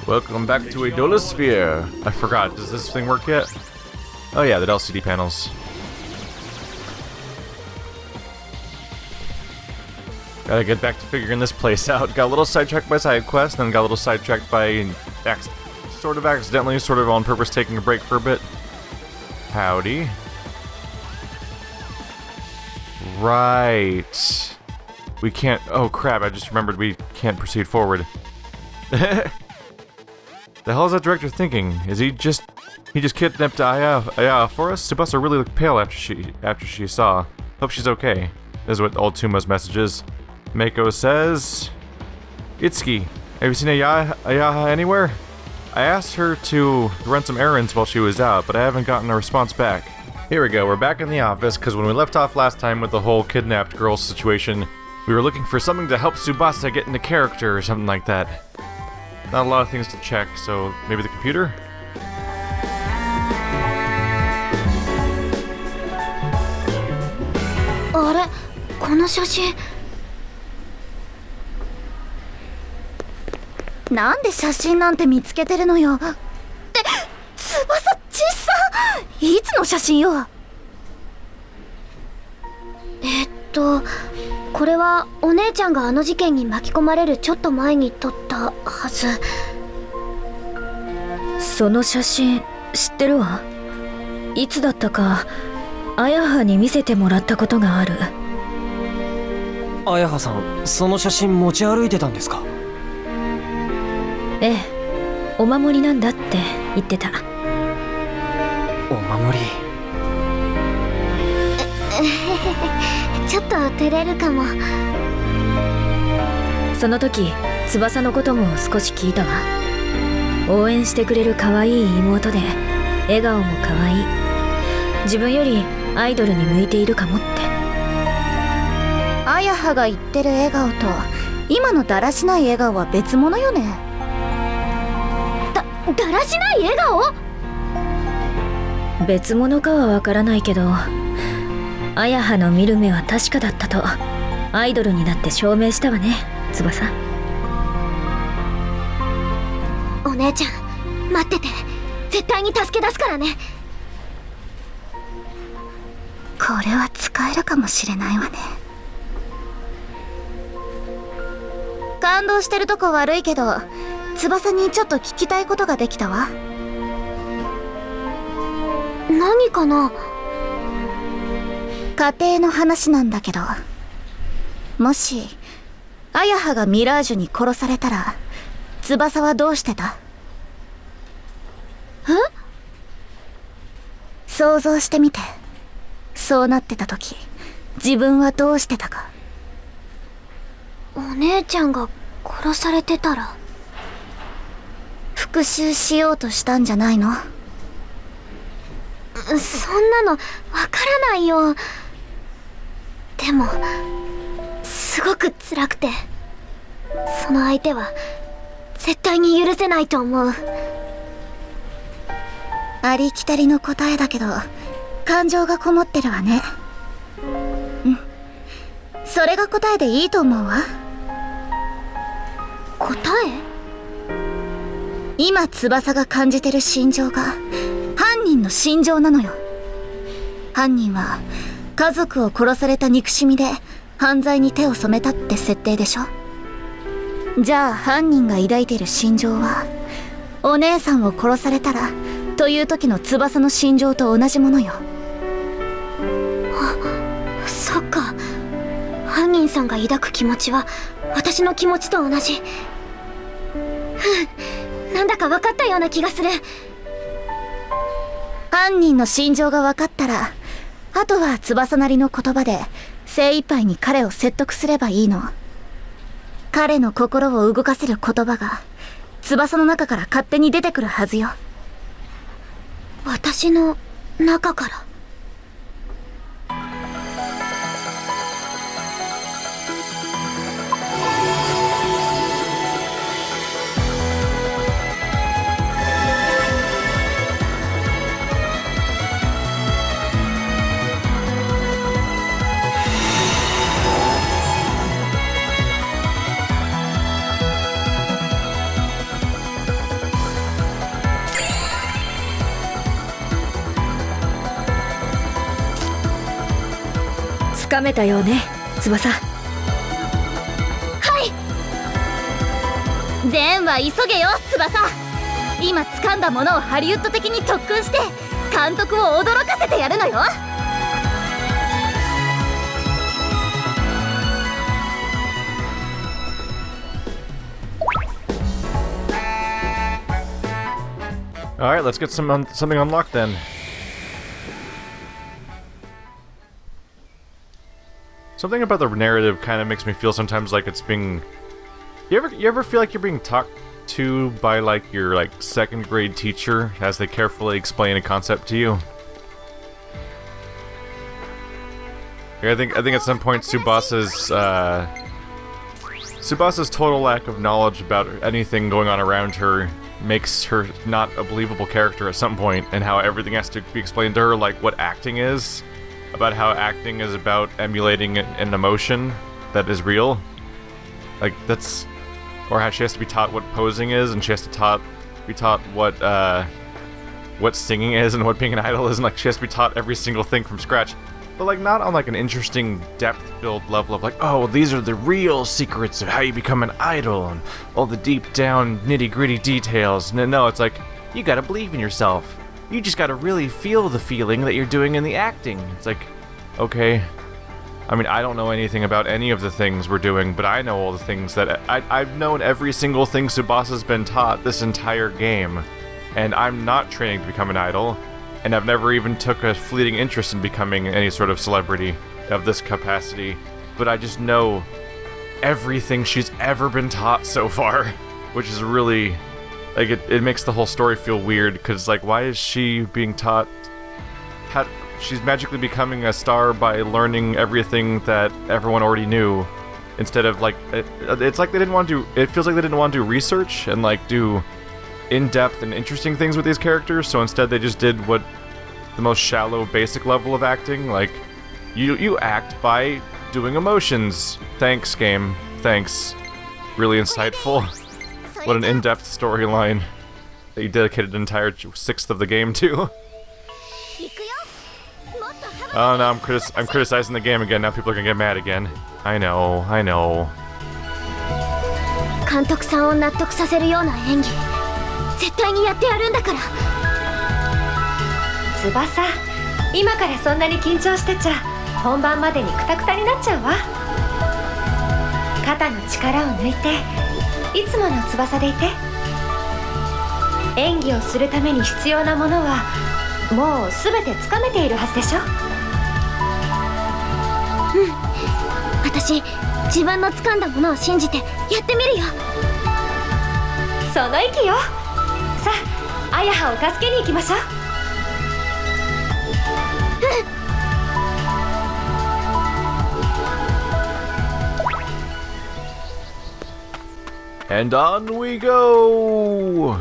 Welcome back to Idolosphere. I forgot, does this thing work yet? Oh yeah, the LCD panels. Gotta get back to figuring this place out. Got a little sidetracked by side quests, then got a little sidetracked by sort of accidentally, sort of on purpose taking a break for a bit. Howdy. Right. We can't... Oh crap, I just remembered we can't proceed forward. The hell is that director thinking? Is he just kidnapped Aya for us? Tsubasa really looked pale after she saw. Hope she's okay. This is what old Tuma's message is. Mako says... Itsuki, have you seen Ayaha anywhere? I asked her to run some errands while she was out, but I haven't gotten a response back. Here we go, we're back in the office, because when we left off last time with the whole kidnapped girl situation, we were looking for something to help Tsubasa get into character or something like that. Not a lot of things to check, so maybe the computer? Are? この写真なんで写真なんて見つけてるのよ。って翼ちっさいつの写真よ。これはお姉ちゃんがあの事件に巻き込まれるちょっと前に撮ったはず。その写真知ってるわ。いつだったか綾葉に見せてもらったことがある。綾葉さん、その写真持ち歩いてたんですか？ええ、お守りなんだって言ってた。お守り。ちょっと照れるかも。その時翼のことも少し聞いたわ。応援してくれる可愛い妹で笑顔も可愛い。自分よりアイドルに向いているかもって。綾葉が言ってる笑顔と今のだらしない笑顔は別物よね。だらしない笑顔？別物かはわからないけど、綾葉の見る目は確かだったとアイドルになって証明したわね、翼。お姉ちゃん待ってて、絶対に助け出すからね。これは使えるかもしれないわね。感動してるとこ悪いけど、翼にちょっと聞きたいことができたわ。何かな？家庭の話なんだけど、もし綾葉がミラージュに殺されたら翼はどうしてた？想像してみて。そうなってた時、自分はどうしてたか。お姉ちゃんが殺されてたら復讐しようとしたんじゃないの？そんなのわからないよ。でもすごく辛くて、その相手は絶対に許せないと思う。ありきたりの答えだけど感情がこもってるわね。うん、それが答えでいいと思うわ。答え？今翼が感じてる心情が犯人の心情なのよ。犯人は家族を殺された憎しみで犯罪に手を染めたって設定でしょ。じゃあ犯人が抱いている心情はお姉さんを殺されたらという時の翼の心情と同じものよ。そっか、犯人さんが抱く気持ちは私の気持ちと同じ。なんだか分かったような気がする。犯人の心情が分かったら、あとは翼なりの言葉で精一杯に彼を説得すればいいの。彼の心を動かせる言葉が翼の中から勝手に出てくるはずよ。私の中から？かめたようね、翼。善は急げよ翼。今掴んだものをハリウッド的に特訓して監督を驚かせてやるのよ。Alright, let's get something unlocked then. Something about the narrative kind of makes me feel sometimes like it's being... You ever feel like you're being talked to by like your like second grade teacher as they carefully explain a concept to you? Yeah, I think at some point Tsubasa's total lack of knowledge about anything going on around her makes her not a believable character at some point, and how everything has to be explained to her, like what acting is, about how acting is about emulating an emotion that is real. Like that's, or how she has to be taught what posing is, and she has to be taught what singing is and what being an idol is, and like she has to be taught every single thing from scratch. But like not on like an interesting depth-filled level of like, oh, these are the real secrets of how you become an idol and all the deep down nitty-gritty details. No, it's like, you gotta believe in yourself. You just gotta really feel the feeling that you're doing in the acting. It's like, okay. I mean, I don't know anything about any of the things we're doing, but I know all the things that I've known every single thing Tsubasa's been taught this entire game. And I'm not training to become an idol. And I've never even took a fleeting interest in becoming any sort of celebrity of this capacity. But I just know everything she's ever been taught so far. Which is really... like, it makes the whole story feel weird, because, like, why is she being taught... she's magically becoming a star by learning everything that everyone already knew. Instead of, like... it's like they didn't want to... it feels like they didn't want to do research and, like, do... in-depth and interesting things with these characters, so instead they just did what the most shallow, basic level of acting, like, you act by doing emotions. Thanks, game. Thanks. Really insightful. What an in-depth storyline that you dedicated an entire sixth of the game to. Oh no, I'm criticizing the game again, now people are gonna get mad again. I know. 監督さんを納得させるような演技絶対にやってやるんだから。翼、今からそんなに緊張してちゃ本番までにクタクタになっちゃうわ。肩の力を抜いていつもの翼でいて。演技をするために必要なものはもう全てつかめているはずでしょ。私自分の掴んだものを信じてやってみるよ。その意気よ。さあ、あやはを助けに行きましょう。And on we go!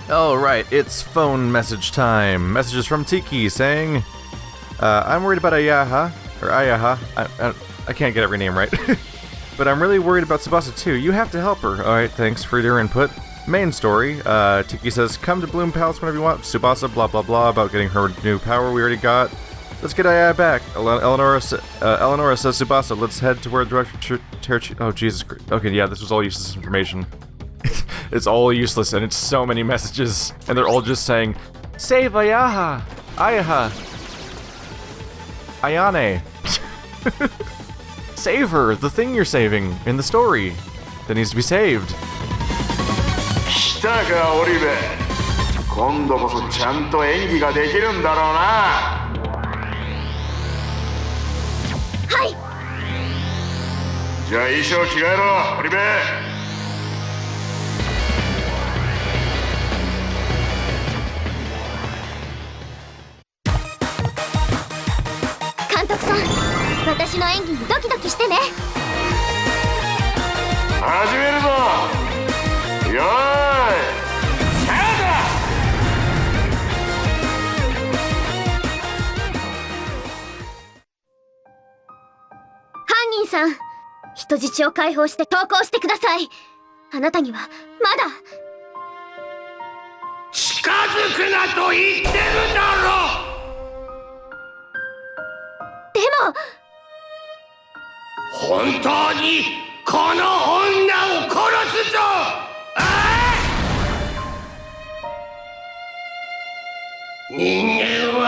Alright, it's phone message time. Messages from Tiki saying, I'm worried about Ayaha, or Ayaha, I can't get every name right. But I'm really worried about Tsubasa too. You have to help her. Alright, thanks for your input. Main story, Tiki says, come to Bloom Palace whenever you want. Tsubasa, blah blah blah, about getting her new power we already got. Let's get Ayaha back. Eleonora says, Tsubasa, let's head to where Director oh, Jesus Christ. Okay, yeah, this was all useless information. It's all useless, and it's so many messages, and they're all just saying, save Ayaha! Ayaha! Ayane! Save her! The thing you're saving in the story that needs to be saved. 来たか、オリベ。今度こそちゃんと演技ができるんだろうな。はい。じゃあ衣装着替えろ、オリベ。監督さん、私の演技にドキドキしてね。始めるぞ。よーい、スタート。犯人さん、人質を解放して投降してください。あなたにはまだ近づくなと言ってるだろ。でも本当にこの女を殺すぞ。人間は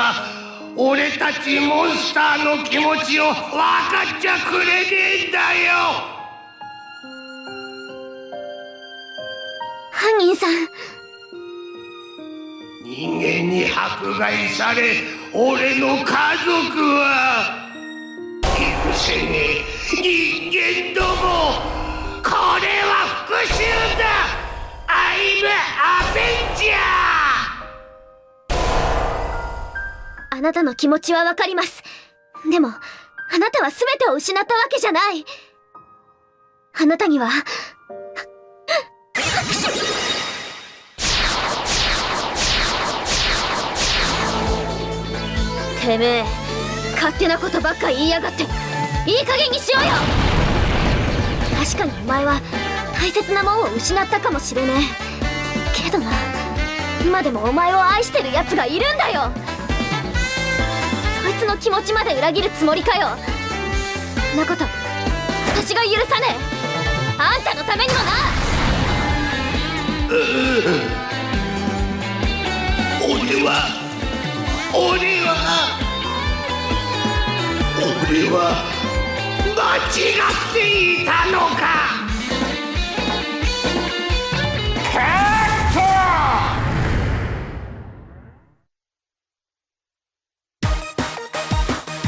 俺たちモンスターの気持ちを分かっちゃくれねえんだよ。犯人さん、人間に迫害され俺の家族は許せねえ。人間ども、これは復讐だ。アイムアベンジャー。あなたの気持ちはわかります。でも、あなたは全てを失ったわけじゃない。あなたには、てめえ、勝手なことばっか言いやがって、いい加減にしろよ。確かにお前は大切なもんを失ったかもしれねえけどな、今でもお前を愛してる奴がいるんだよ。そいつの気持ちまで裏切るつもりかよ。そんなこと私が許さねえ。あんたのためにもな。俺は間違っていたのか。カット。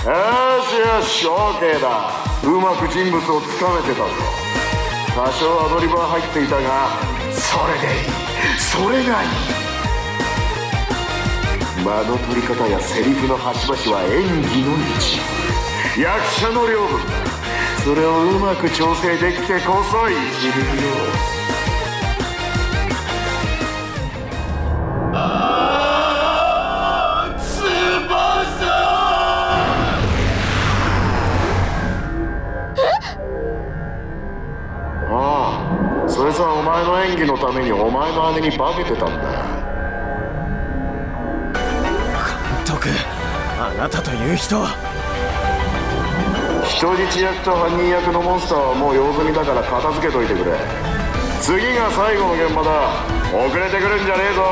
よしよし、OKだ。うまく人物をつかめてたぞ。多少アドリブは入っていたが、それでいい、それがいい。間の取り方やセリフの端々は演技の一部、役者の領分だ。それをうまく調整できてこそ一流よ。それさ、お前の演技のためにお前の姉に化けてたんだ。監督、あなたという人は。人質役と犯人役のモンスターはもう用済みだから片付けといてくれ。次が最後の現場だ。遅れてくるんじゃねえぞ。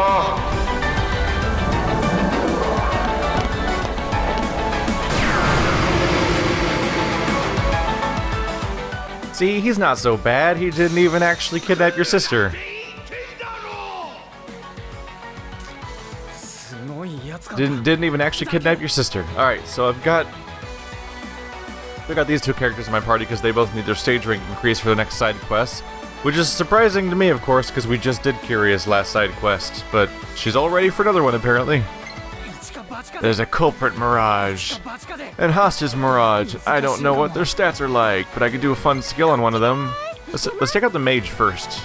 See, he's not so bad. He didn't even actually kidnap your sister. すごいやつか。 Didn't even actually kidnap your sister. Alright, so I've got these two characters in my party because they both need their stage rank increased for the next side quest. Which is surprising to me, of course, because we just did Kyria's last side quest. But she's all ready for another one, apparently. There's a Culprit Mirage. And Hostage Mirage. I don't know what their stats are like, but I could do a fun skill on one of them. Let's check out the Mage first.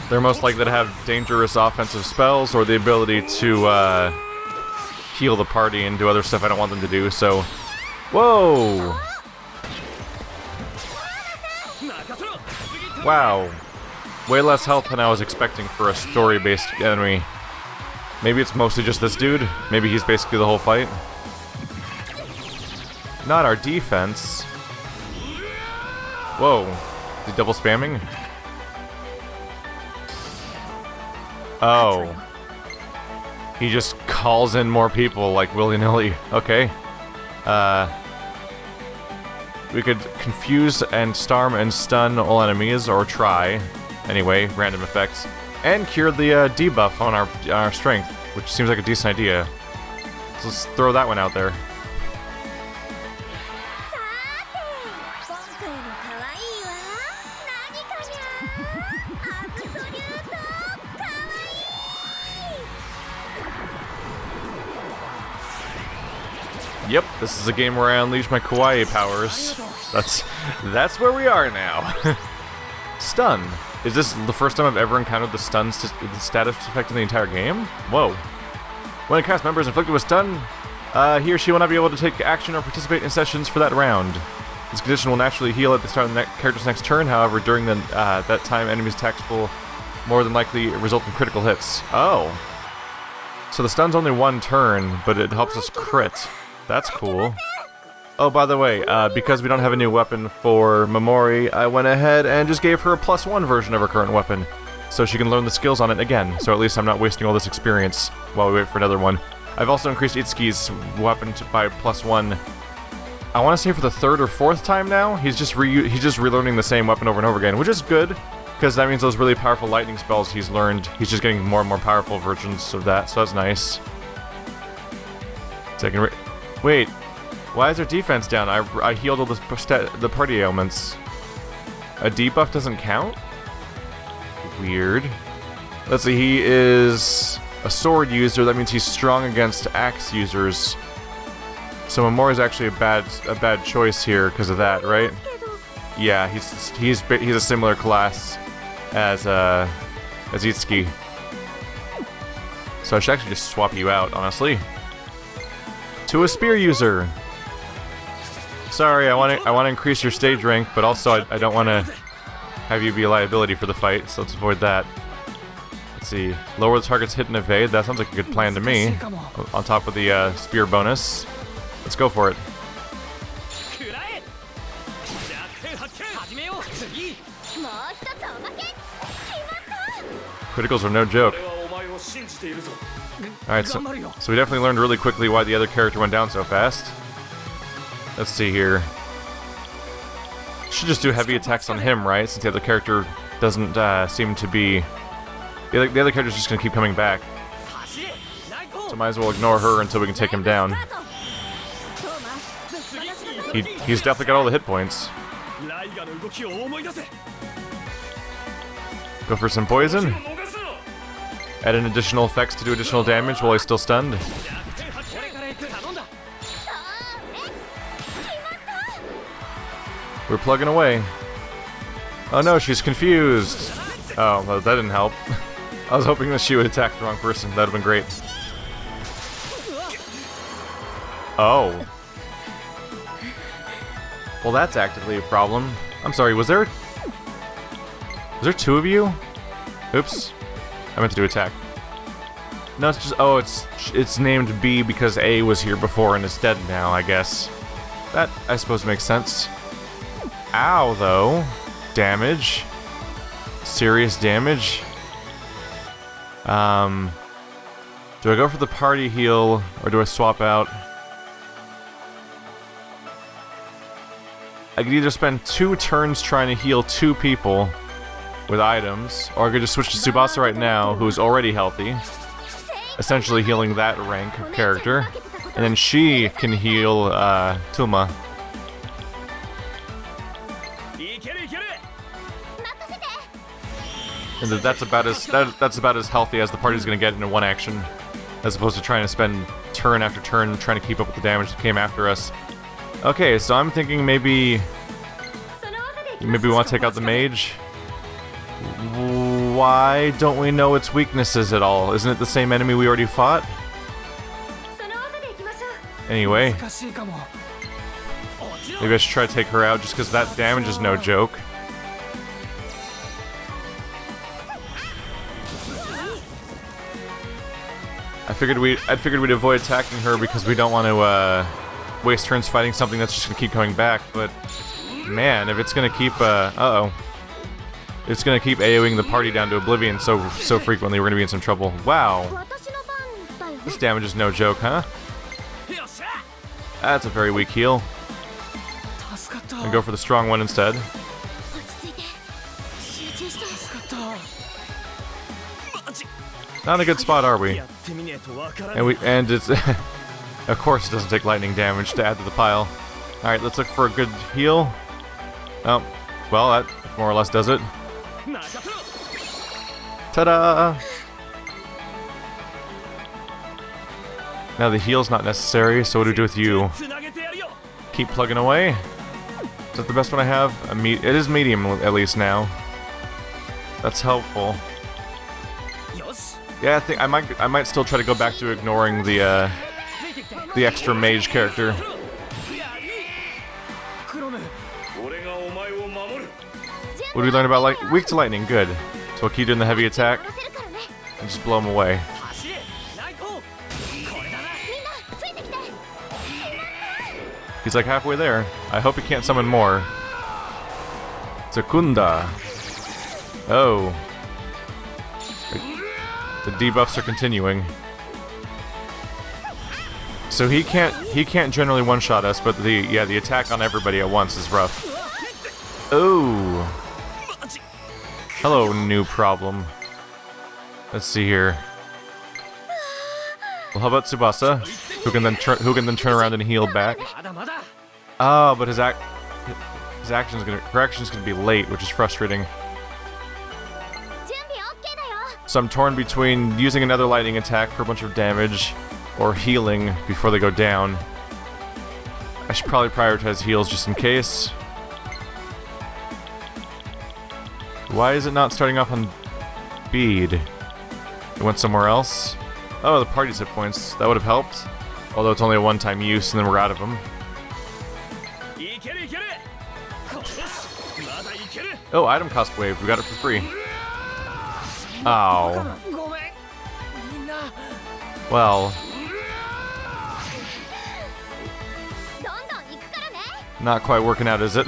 They're most likely to have dangerous offensive spells or the ability to heal the party and do other stuff I don't want them to do, so... Whoa! Wow. Way less health than I was expecting for a story-based enemy. Maybe it's mostly just this dude. Maybe he's basically the whole fight. Not our defense. Whoa. Is he double spamming? Oh. He just calls in more people like willy-nilly. Okay. We could confuse and starm and stun all enemies, or try. Anyway, random effects. And cure the debuff on our strength, which seems like a decent idea. So let's throw that one out there. Yep, this is a game where I unleash my kawaii powers. That's where we are now. Stun. Is this the first time I've ever encountered the stun status effect in the entire game? Whoa. When a cast member is inflicted with stun, he or she will not be able to take action or participate in sessions for that round. This condition will naturally heal at the start of the character's next turn, however, during that time, enemies' attacks will more than likely result in critical hits. Oh. So the stun's only 1 turn, but it helps us crit. That's cool. Oh, by the way, because we don't have a new weapon for Momori, I went ahead and just gave her a +1 version of her current weapon, so she can learn the skills on it again, so at least I'm not wasting all this experience while we wait for another one. I've also increased Itsuki's weapon by +1. I want to say for the 3rd or 4th time now. He's just relearning the same weapon over and over again, which is good, because that means those really powerful lightning spells he's learned, he's just getting more and more powerful versions of that, so that's nice. Wait. Why is their defense down? I healed all the party ailments. A debuff doesn't count? Weird. Let's see, he is a sword user. That means he's strong against axe users. So Momori's actually a bad choice here because of that, right? Yeah, he's a similar class as Itsuki. So I should actually just swap you out, honestly, to a spear user. Sorry, I want to increase your stage rank, but also I don't want to have you be a liability for the fight, so let's avoid that. Let's see, lower the target's hit and evade. That sounds like a good plan to me. On top of the spear bonus, let's go for it. Criticals are no joke. Alright, so we definitely learned really quickly why the other character went down so fast. Let's see here. Should just do heavy attacks on him, right? Since the other character doesn't seem to be... The other character's just gonna keep coming back. So might as well ignore her until we can take him down. He's definitely got all the hit points. Go for some poison. Add in additional effects to do additional damage while he's still stunned. We're plugging away. Oh no, she's confused. Oh, well, that didn't help. I was hoping that she would attack the wrong person. That would have been great. Oh. Well, that's actively a problem. I'm sorry, was there 2 of you? Oops. I meant to do attack. No, it's just... Oh, it's named B because A was here before and it's dead now, I guess. That, I suppose, makes sense. Ow, though. Damage. Serious damage. Do I go for the party heal, or do I swap out? I could either spend 2 turns trying to heal 2 people with items, or I could just switch to Tsubasa right now, who is already healthy, essentially healing that rank of character, and then she can heal Tuma. And that's about as healthy as the party's gonna get in one action, as opposed to trying to spend turn after turn trying to keep up with the damage that came after us. Okay, so I'm thinking maybe we want to take out the mage. Why don't we know its weaknesses at all? Isn't it the same enemy we already fought? Anyway, maybe I should try to take her out just because that damage is no joke. I figured we'd avoid attacking her because we don't want to waste turns fighting something that's just gonna keep coming back. But man, if it's gonna keep it's gonna keep AoEing the party down to oblivion so frequently, we're gonna be in some trouble. Wow, this damage is no joke, huh? That's a very weak heal. And go for the strong one instead. Not in a good spot, are we? And it's of course it doesn't take lightning damage to add to the pile. Alright, let's look for a good heal. Oh, well, that more or less does it. Ta-da! Now the heal's not necessary, so what do we do with you? Keep plugging away. Is that the best one I have? It is medium, at least now. That's helpful. Yeah, I think I might still try to go back to ignoring the extra mage character. What do we learn about weak to lightning? Good. So we'll keep doing the heavy attack and just blow him away. He's like halfway there. I hope he can't summon more. Tsukunda. Oh. The debuffs are continuing. So he can't generally one-shot us, but the attack on everybody at once is rough. Oh. Hello, new problem. Let's see here. Well, how about Tsubasa, who can then turn around and heal back? Oh, but her action's gonna be late, which is frustrating. So I'm torn between using another lightning attack for a bunch of damage, or healing before they go down. I should probably prioritize heals just in case. Why is it not starting off on bead? It went somewhere else? Oh, the party's hit points. That would have helped. Although it's only a one-time use and then we're out of them. Oh, item cost wave. We got it for free. Ow. Well. Not quite working out, is it?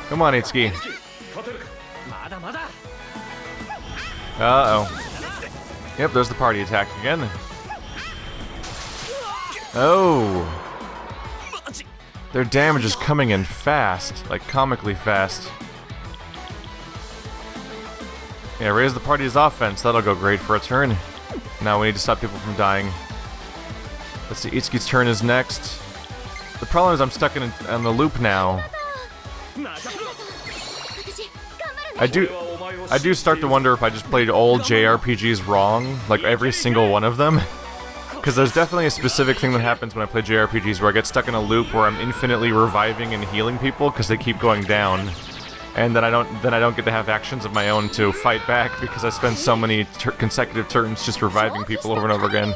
Come on, Itsuki. Uh-oh. Yep, there's the party attack again. Oh. Their damage is coming in fast, like comically fast. Yeah, raise the party's offense. That'll go great for a turn. Now we need to stop people from dying. Let's see, Itsuki's turn is next. The problem is I'm stuck in the loop now. I do start to wonder if I just played old JRPGs wrong, like every single one of them. Because there's definitely a specific thing that happens when I play JRPGs where I get stuck in a loop where I'm infinitely reviving and healing people because they keep going down. And then I don't get to have actions of my own to fight back because I spend so many consecutive turns just reviving people over and over again.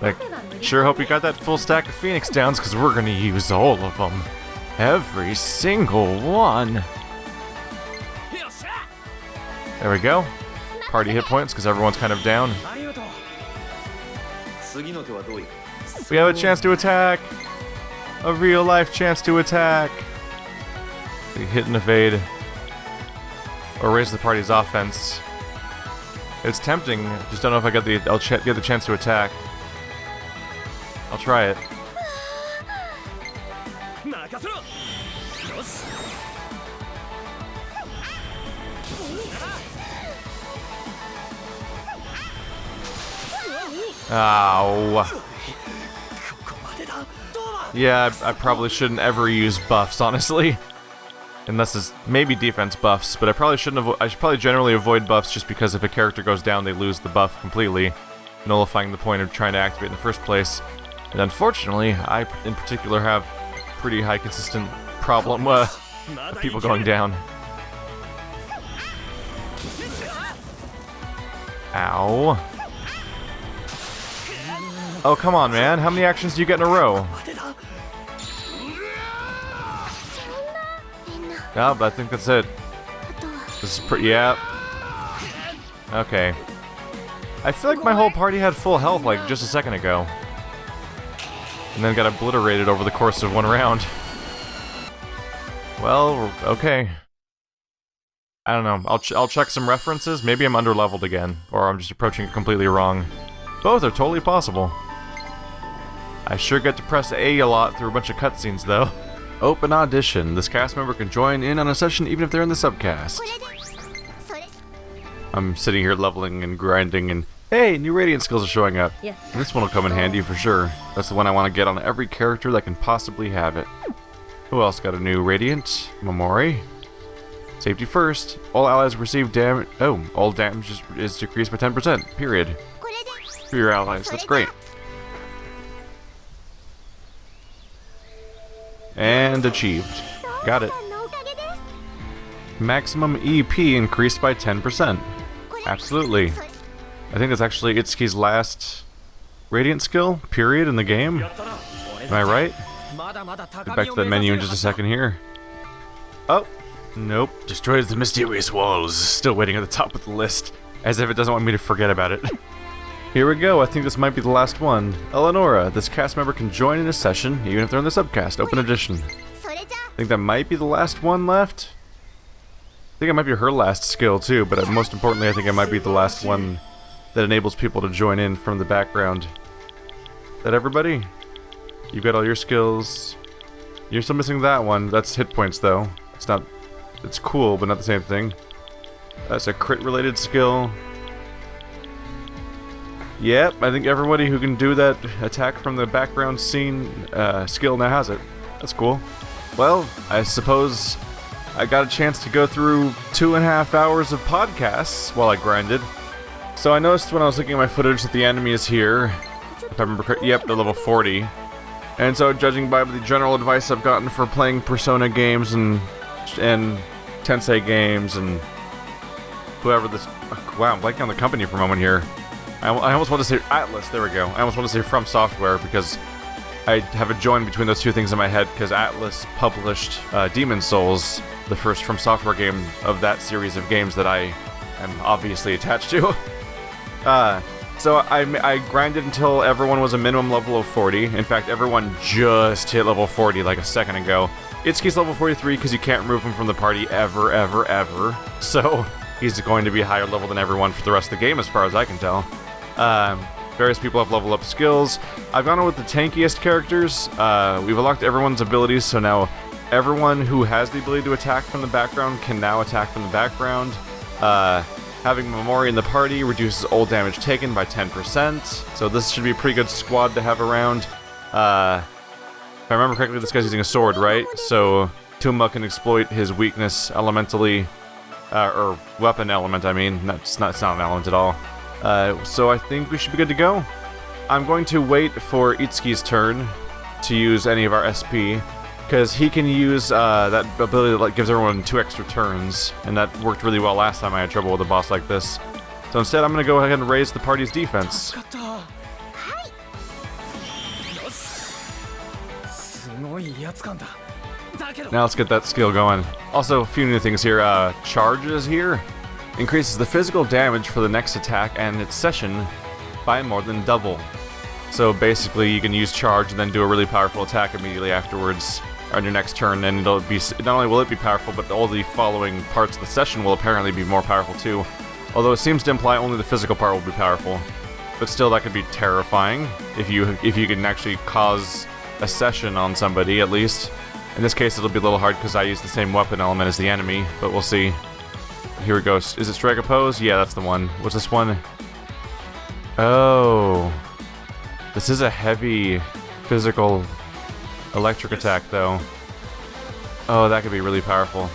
Like, sure hope you got that full stack of Phoenix Downs because we're gonna use all of them. Every single one. There we go. Party hit points because everyone's kind of down. We have a chance to attack! A real life chance to attack! We hit and evade. Or raise the party's offense. It's tempting, just don't know if I get the chance to attack. I'll try it. Ow. Yeah, I probably shouldn't ever use buffs, honestly. Unless it's maybe defense buffs, but I should probably generally avoid buffs just because if a character goes down, they lose the buff completely, nullifying the point of trying to activate in the first place. And unfortunately, I in particular have pretty high consistent problem of people going down. Ow. Oh, come on, man. How many actions do you get in a row? Yeah, but I think that's it. This is pretty... yeah. Okay. I feel like my whole party had full health like just a second ago. And then got obliterated over the course of one round. Well, okay. I don't know. I'll check some references. Maybe I'm underleveled again. Or I'm just approaching it completely wrong. Both are totally possible. I sure get to press A a lot through a bunch of cutscenes, though. Open audition. This cast member can join in on a session even if they're in the subcast. I'm sitting here leveling and grinding and... hey, new Radiant skills are showing up. Yeah. This one will come in handy for sure. That's the one I want to get on every character that can possibly have it. Who else got a new Radiant? Momori. Safety first. All allies receive damage... oh, all damage is decreased by 10%. Period. For your allies. That's great. And achieved. Got it. Maximum EP increased by 10%. Absolutely. I think that's actually Itsuki's last Radiant skill, period, in the game. Am I right? Get back to that menu in just a second here. Oh, nope. Destroys the mysterious walls. Still waiting at the top of the list. As if it doesn't want me to forget about it. Here we go, I think this might be the last one. Eleonora, this cast member can join in a session, even if they're in the subcast. Open edition. I think that might be the last one left. I think it might be her last skill too, but most importantly, I think it might be the last one that enables people to join in from the background. Is that everybody? You've got all your skills. You're still missing that one. That's hit points though. It's not... It's cool, but not the same thing. That's a crit-related skill. Yep, I think everybody who can do that attack from the background scene skill now has it. That's cool. Well, I suppose I got a chance to go through 2.5 hours of podcasts while I grinded. So I noticed when I was looking at my footage that the enemy is here. If I remember correctly, yep, they're level 40. And so judging by the general advice I've gotten for playing Persona games and Tensei games and whoever this... Wow, I'm blanking on the company for a moment here. I almost want to say Atlus, there we go. I almost want to say From Software because I have a join between those two things in my head because Atlus published Demon's Souls, the first From Software game of that series of games that I am obviously attached to. So I grinded until everyone was a minimum level of 40. In fact, everyone just hit level 40 like a second ago. Itsuki's level 43 because you can't remove him from the party ever, ever, ever. So he's going to be higher level than everyone for the rest of the game as far as I can tell. Various people have leveled up skills. I've gone with the tankiest characters. We've unlocked everyone's abilities, so now everyone who has the ability to attack from the background can now attack from the background. Having Memori in the party reduces all damage taken by 10%, so this should be a pretty good squad to have around. If I remember correctly, this guy's using a sword, right? So Tumba can exploit his weakness elementally, or weapon element, I mean. It's not an element at all. So I think we should be good to go. I'm going to wait for Itsuki's turn to use any of our SP, because he can use that ability that gives everyone 2 extra turns, and that worked really well last time I had trouble with a boss like this. So instead I'm going to go ahead and raise the party's defense. Now let's get that skill going. Also, a few new things here. Charges here. Increases the physical damage for the next attack and its session by more than double. So basically you can use charge and then do a really powerful attack immediately afterwards on your next turn, and it'll be, not only will it be powerful, but all the following parts of the session will apparently be more powerful too. Although it seems to imply only the physical part will be powerful. But still, that could be terrifying if you can actually cause a session on somebody, at least. In this case it'll be a little hard because I use the same weapon element as the enemy, but we'll see. Here we go. Is it strike oppose? Yeah, that's the one. What's this one? Oh. This is a heavy physical electric attack, though. Oh, that could be really powerful.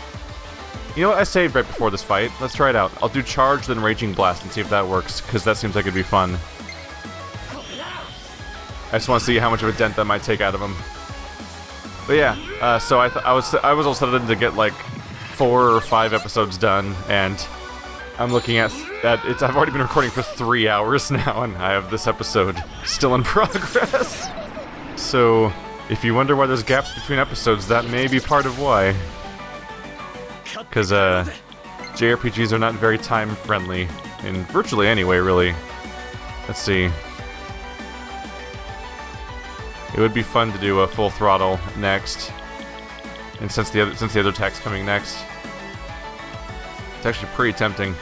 You know what? I saved right before this fight. Let's try it out. I'll do charge, then raging blast, and see if that works, because that seems like it'd be fun. I just want to see how much of a dent that might take out of him. But yeah, so I was all set in to get like 4 or 5 episodes done, and I'm looking at it's. I've already been recording for 3 hours now, and I have this episode still in progress. So if you wonder why there's gaps between episodes, that may be part of why. Because JRPGs are not very time friendly, in virtually anyway, really. Let's see. It would be fun to do a full throttle next, and since the other attack's coming next, it's actually pretty tempting.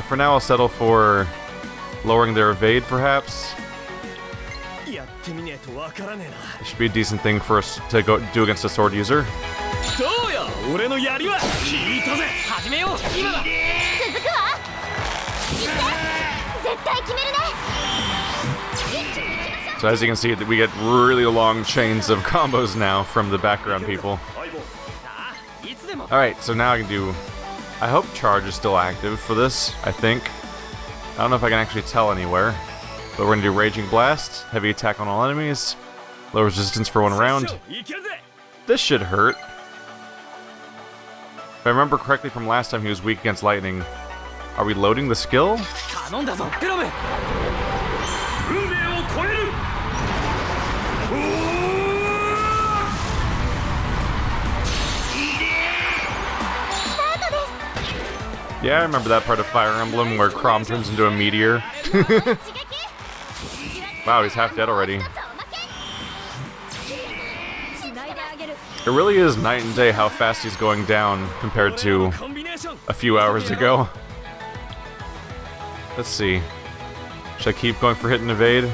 For now, I'll settle for lowering their evade, perhaps. It should be a decent thing for us to go do against a sword user. So as you can see, we get really long chains of combos now from the background people. Alright, so now I can do... I hope charge is still active for this, I think. I don't know if I can actually tell anywhere. But we're going to do Raging Blast, heavy attack on all enemies, low resistance for 1 round. This should hurt. If I remember correctly from last time, he was weak against lightning. Are we loading the skill? Yeah, I remember that part of Fire Emblem where Chrom turns into a meteor. Wow, he's half dead already. It really is night and day how fast he's going down compared to a few hours ago. Let's see. Should I keep going for hit and evade?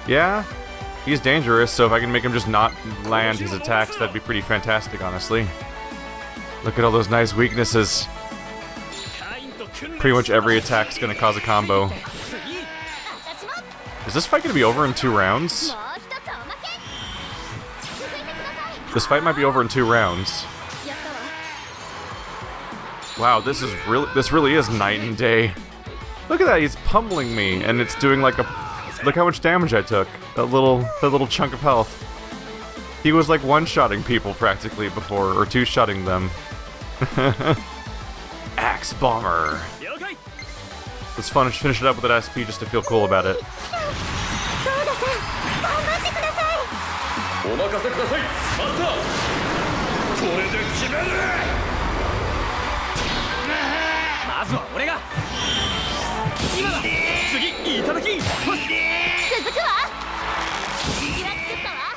Yeah, he's dangerous, so if I can make him just not land his attacks, that'd be pretty fantastic, honestly. Look at all those nice weaknesses. Pretty much every attack's gonna cause a combo. Is this fight gonna be over in 2 rounds? This fight might be over in 2 rounds. Wow, this really is night and day. Look at that, he's pummeling me, and it's doing like a... Look how much damage I took. That little chunk of health. He was like one-shotting people practically before, or two-shotting them. Axe Bomber. It's fun to finish it up with an SP just to feel cool about it.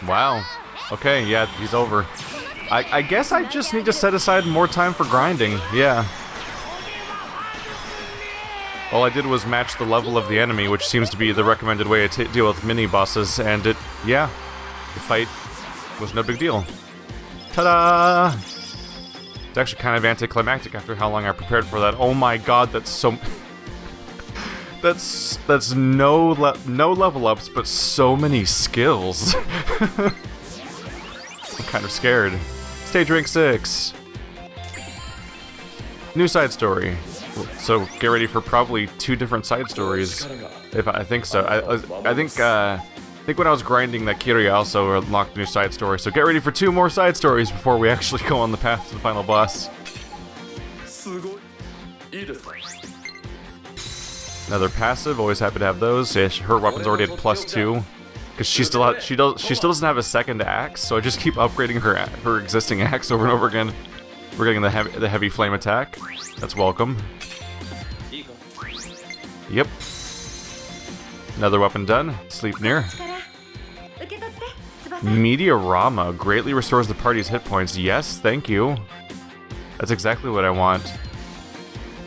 Wow. Okay, yeah, he's over. I guess I just need to set aside more time for grinding, yeah. All I did was match the level of the enemy, which seems to be the recommended way to deal with mini-bosses, and yeah, the fight was no big deal. Ta-da! It's actually kind of anticlimactic after how long I prepared for that. Oh my god, that's so... That's no level ups, but so many skills. I'm kind of scared. Stage rank 6. New side story. So get ready for probably 2 different side stories. If I think so. I think when I was grinding that Kiryu, I also unlocked a new side story. So get ready for 2 more side stories before we actually go on the path to the final boss. Another passive, always happy to have those. Yeah, her weapon's already at +2, because she still doesn't have a second axe. So I just keep upgrading her existing axe over and over again. We're getting the heavy flame attack. That's welcome. Yep. Another weapon done. Sleep near. Meteorama greatly restores the party's hit points. Yes, thank you. That's exactly what I want.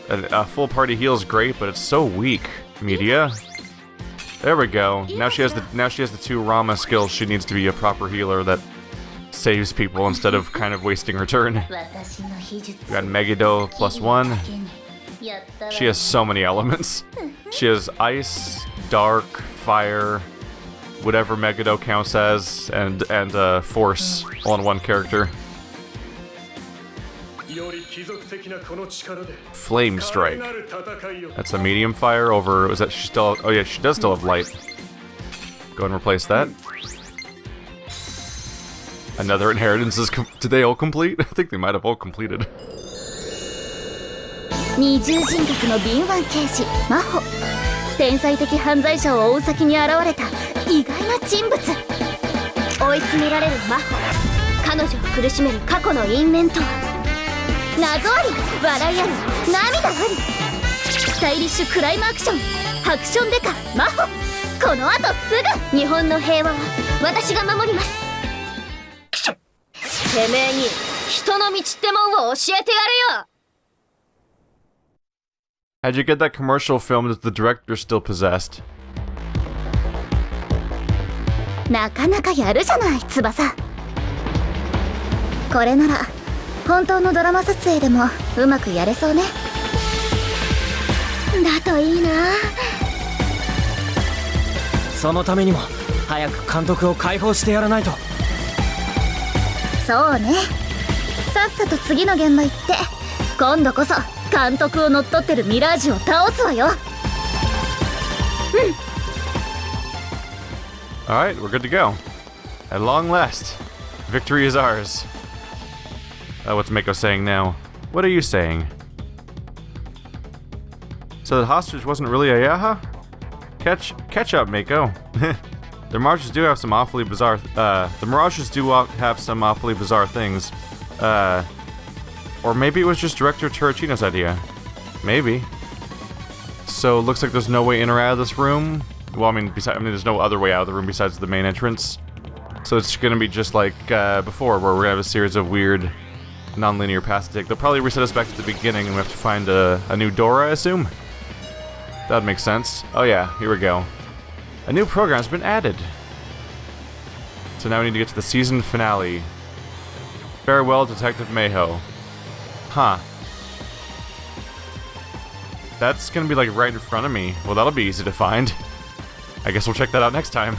A full party heal is great, but it's so weak. Media. There we go. Now she has the 2 Rama skills. She needs to be a proper healer that saves people instead of kind of wasting her turn. We got Megiddo +1. She has so many elements. She has ice, dark, fire, whatever Megiddo counts as, and force all in one character. Flame Strike. That's a medium fire over... Was that she still... Oh yeah, she does still have light. Go and replace that. Another inheritance is... Did they all complete? I think they might have all completed. 二重人格の敏腕刑事真帆、天才的犯罪者を追う先に現れた意外な人物。追い詰められる真帆、彼女を苦しめる過去の因縁とは。謎あり、笑いあり、涙あり。スタイリッシュクライムアクション、ハクションデカ真帆。この後すぐ日本の平和は私が守ります。てめえに人の道ってもんを教えてやるよ。 How'd you get that commercial filmed if the director's still possessed? なかなかやるじゃない、翼。これなら本当のドラマ撮影でもうまくやれそうね。だといいな。そのためにも早く監督を解放してやらないと。そうね。さっさと次の現場行って今度こそ監督を乗っ取ってるミラージュを倒すわよ。Alright, we're good to go. At long last, victory is ours. What's Mako saying now? What are you saying? So the hostage wasn't really a Yaha? Catch up, Mako. The Mirages do have some awfully bizarre things. Or maybe it was just Director Terracino's idea. Maybe. So it looks like there's no way in or out of this room. Well, I mean, there's no other way out of the room besides the main entrance. So it's gonna be just like before, where we're gonna have a series of weird, non-linear paths to take. They'll probably reset us back to the beginning, and we have to find a new door, I assume? That'd make sense. Oh yeah, here we go. A new program's been added. So now we need to get to the season finale. Farewell, Detective Mayho. Huh. That's gonna be like right in front of me. Well, that'll be easy to find. I guess we'll check that out next time.